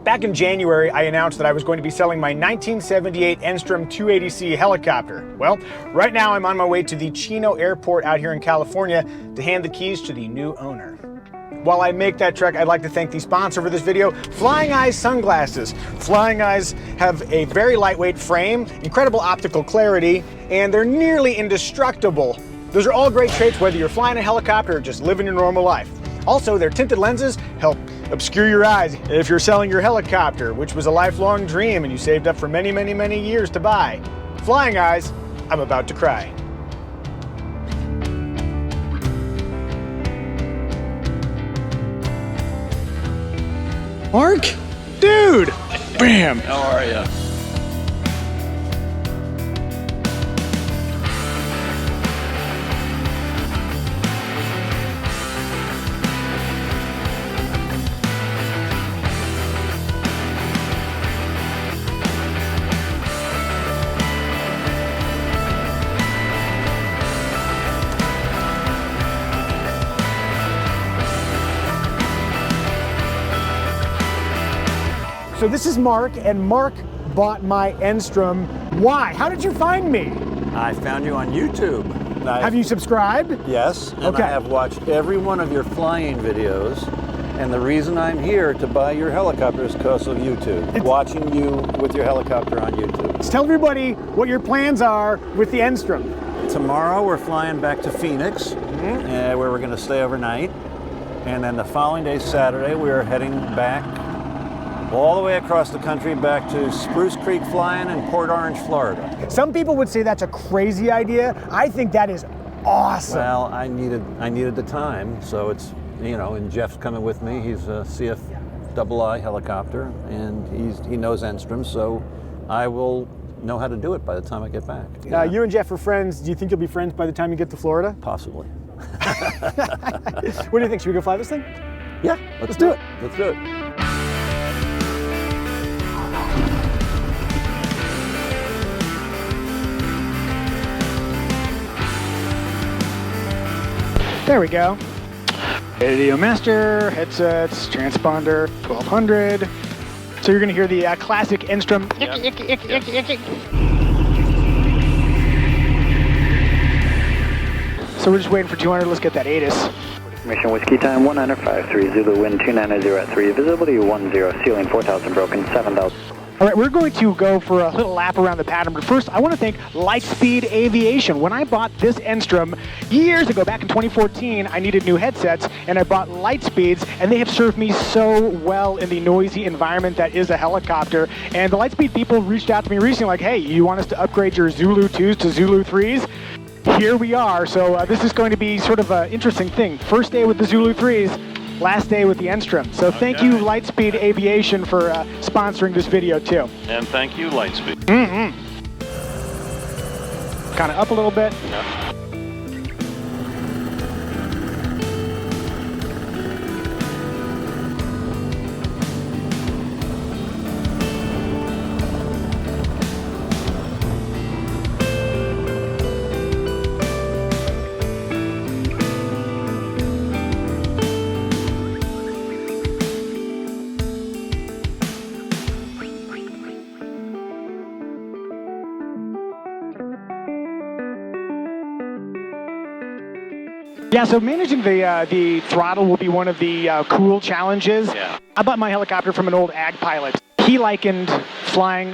Back in January, I announced that I was going to be selling my 1978 Enstrom 280c helicopter. Well, right now I'm on my way to the Chino Airport out here in California to hand the keys to the new owner. While I make that trek, I'd like to thank the sponsor for this video, Flying Eyes Sunglasses. Flying Eyes have a very lightweight frame, incredible optical clarity, and they're nearly indestructible. Those are all great traits whether you're flying a helicopter or just living your normal life. Also, their tinted lenses help obscure your eyes if you're selling your helicopter, which was a lifelong dream and you saved up for many, many, many years to buy. Flying Eyes, I'm about to cry. Mark? Dude! Bam! How are you? So this is Mark, and Mark bought my Enstrom. Why? How did you find me? I found you on YouTube. Have you subscribed? Yes, and Okay. I have watched every one of your flying videos, and the reason I'm here to buy your helicopter is because of YouTube. Watching you with your helicopter on YouTube. Let's tell everybody what your plans are with the Enstrom. Tomorrow we're flying back to Phoenix, where we're going to stay overnight, and then the following day, Saturday, we are heading back all the way across the country back to Spruce Creek Flying in Port Orange, Florida. Some people would say that's a crazy idea. I think that is awesome. Well, I needed the time, so it's, you know, and Jeff's coming with me. He's a CFII helicopter, and he knows Enstrom, so I will know how to do it by the time I get back. Yeah. You and Jeff are friends. Do you think you'll be friends by the time you get to Florida? Possibly. What do you think? Should we go fly this thing? Yeah, let's do it. Let's do it. There we go. Radio master, headsets, transponder, 1200. So you're gonna hear the classic Enstrom. So we're just waiting for 200. Let's get that ATIS. Mission Whiskey Time 105.3 Zulu wind 290 at 3 visibility 10 ceiling 4,000 broken 7,000. All right, we're going to go for a little lap around the pattern, but first I want to thank Lightspeed Aviation. When I bought this Enstrom years ago, back in 2014, I needed new headsets, and I bought Lightspeeds, and they have served me so well in the noisy environment that is a helicopter. And the Lightspeed people reached out to me recently like, hey, you want us to upgrade your Zulu 2s to Zulu 3s? Here we are. So this is going to be sort of an interesting thing. First day with the Zulu 3s. Last day with the Enstrom. So thank you, Lightspeed Aviation, for sponsoring this video too. And thank you, Lightspeed. Kind of up a little bit. Yeah. Yeah, so managing the throttle will be one of the cool challenges. Yeah. I bought my helicopter from an old ag pilot. He likened flying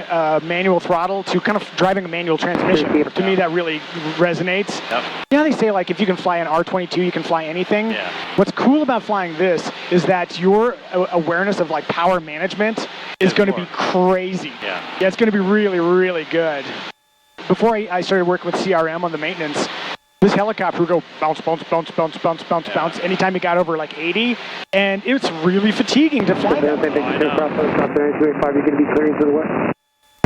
manual throttle to kind of driving a manual transmission. To me, that really resonates. Yep. You know, they say like if you can fly an R22, you can fly anything. Yeah. What's cool about flying this is that your awareness of like power management is going to be crazy. Yeah. Yeah, it's going to be really, really good. Before I started working with CRM on the maintenance, this helicopter would go bounce, bounce, bounce, bounce, bounce, bounce, bounce anytime it got over like 80, and it's really fatiguing to fly that way. You're going to be clearing to the west.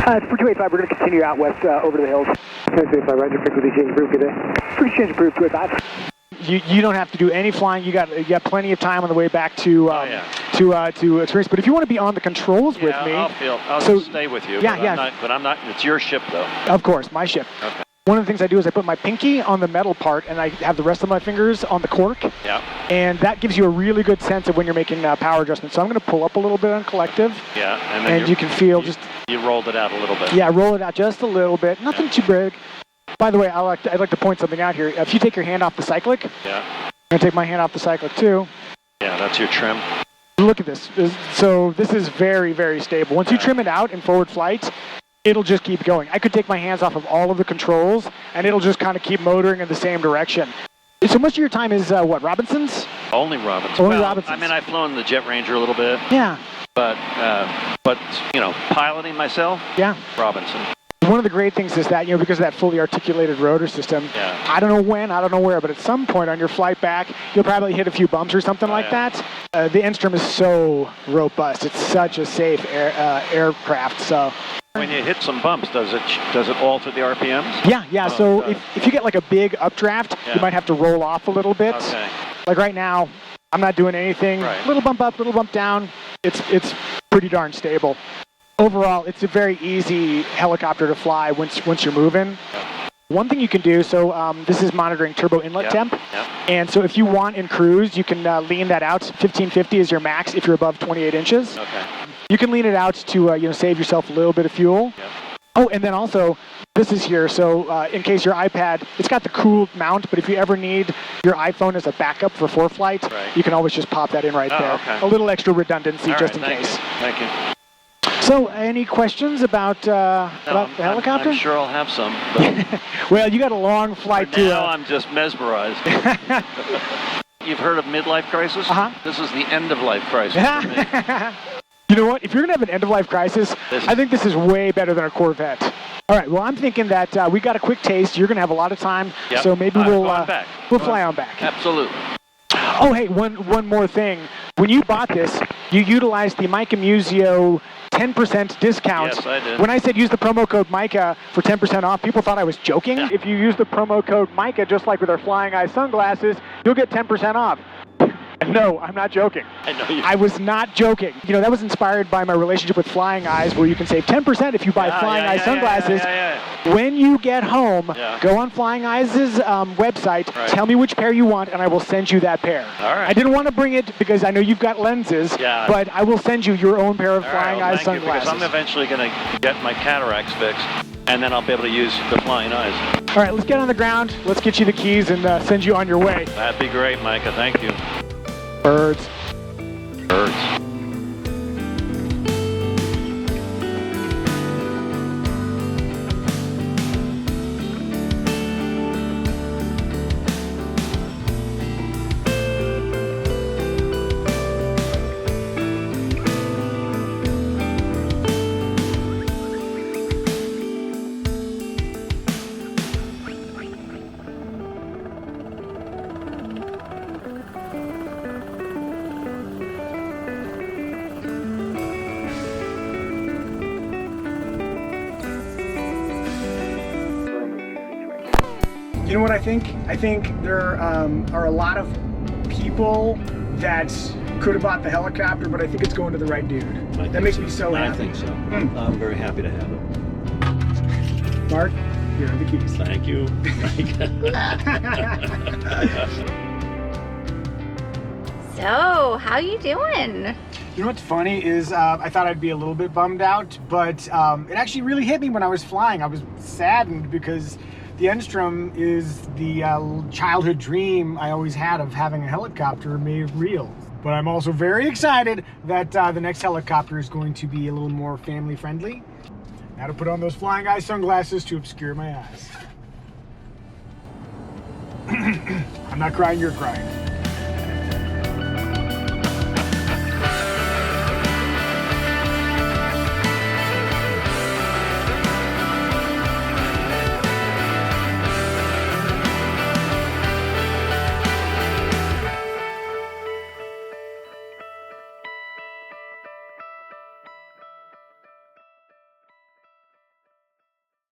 It's for 285, we're going to continue out west over the hills. 285, roger, frequency change approved today. Frequency change approved, 285. You don't have to do any flying. You got plenty of time on the way back to to experience. But if you want to be on the controls with me, I'll stay with you. Yeah, but I'm not. It's your ship though. Of course, my ship. Okay. one of the things I do is I put my pinky on the metal part and I have the rest of my fingers on the cork. Yeah. And that gives you a really good sense of when you're making power adjustments. So I'm going to pull up a little bit on collective. Yeah. And then you can feel you rolled it out a little bit. Yeah, roll it out just a little bit. Nothing too big. By the way, I'd like to point something out here. If you take your hand off the cyclic, yeah. I'm going to take my hand off the cyclic too. Yeah, that's your trim. Look at this. So this is very, very stable. Once you trim it out in forward flight, it'll just keep going. I could take my hands off of all of the controls, and it'll just kind of keep motoring in the same direction. So much of your time is what, Robinsons? Only Robinsons. Only well, Robinsons. I mean, I've flown the Jet Ranger a little bit. Yeah. But you know, piloting myself. Yeah. Robinson. One of the great things is that, because of that fully articulated rotor system, I don't know when, I don't know where, but at some point on your flight back, you'll probably hit a few bumps or something like that. The Enstrom is so robust. It's such a safe aircraft. So when you hit some bumps, does it alter the RPMs? Yeah. So if you get like a big updraft, you might have to roll off a little bit. Okay. Like right now, I'm not doing anything. Right. Little bump up, little bump down. It's pretty darn stable. Overall, it's a very easy helicopter to fly once you're moving. One thing you can do, so this is monitoring turbo inlet temp, and so if you want in cruise, you can lean that out. 1550 is your max if you're above 28 inches. Okay. You can lean it out to save yourself a little bit of fuel. Yep. Oh, and then also, this is here, so in case your iPad, it's got the cooled mount, but if you ever need your iPhone as a backup for ForeFlight, you can always just pop that in right there. Okay. A little extra redundancy just in case. Thank you. So, any questions about the helicopter? I'm sure I'll have some. But well, you got a long flight too. Now I'm just mesmerized. You've heard of midlife crisis? This is the end of life crisis for me. You know what? If you're going to have an end-of-life crisis, I think this is way better than a Corvette. All right, well, I'm thinking that we got a quick taste. You're going to have a lot of time, so maybe we'll fly on back. Absolutely. Oh, hey, one more thing. When you bought this, you utilized the Micah Muzio 10% discount. Yes, I did. When I said use the promo code Micah for 10% off, people thought I was joking. Yeah. If you use the promo code Micah, just like with our Flying Eye sunglasses, you'll get 10% off. No, I'm not joking. I know you. I was not joking. That was inspired by my relationship with Flying Eyes, where you can save 10% if you buy Flying Eye sunglasses. When you get home, go on Flying Eyes' website, tell me which pair you want, and I will send you that pair. All right. I didn't want to bring it because I know you've got lenses, but I will send you your own pair of Flying Eyes sunglasses. Because I'm eventually going to get my cataracts fixed, and then I'll be able to use the Flying Eyes. All right, let's get on the ground. Let's get you the keys and send you on your way. That'd be great, Micah. Thank you. Birds. Birds. You know what I think? I think there are a lot of people that could have bought the helicopter, but I think it's going to the right dude. That makes me so happy. I think so. I'm very happy to have it. Mark, here are the keys. Thank you. So, how you doing? You know what's funny is I thought I'd be a little bit bummed out, but it actually really hit me when I was flying. I was saddened because the Enstrom is the childhood dream I always had of having a helicopter made real. But I'm also very excited that the next helicopter is going to be a little more family friendly. Now to put on those Flying Eye sunglasses to obscure my eyes. I'm not crying, you're crying.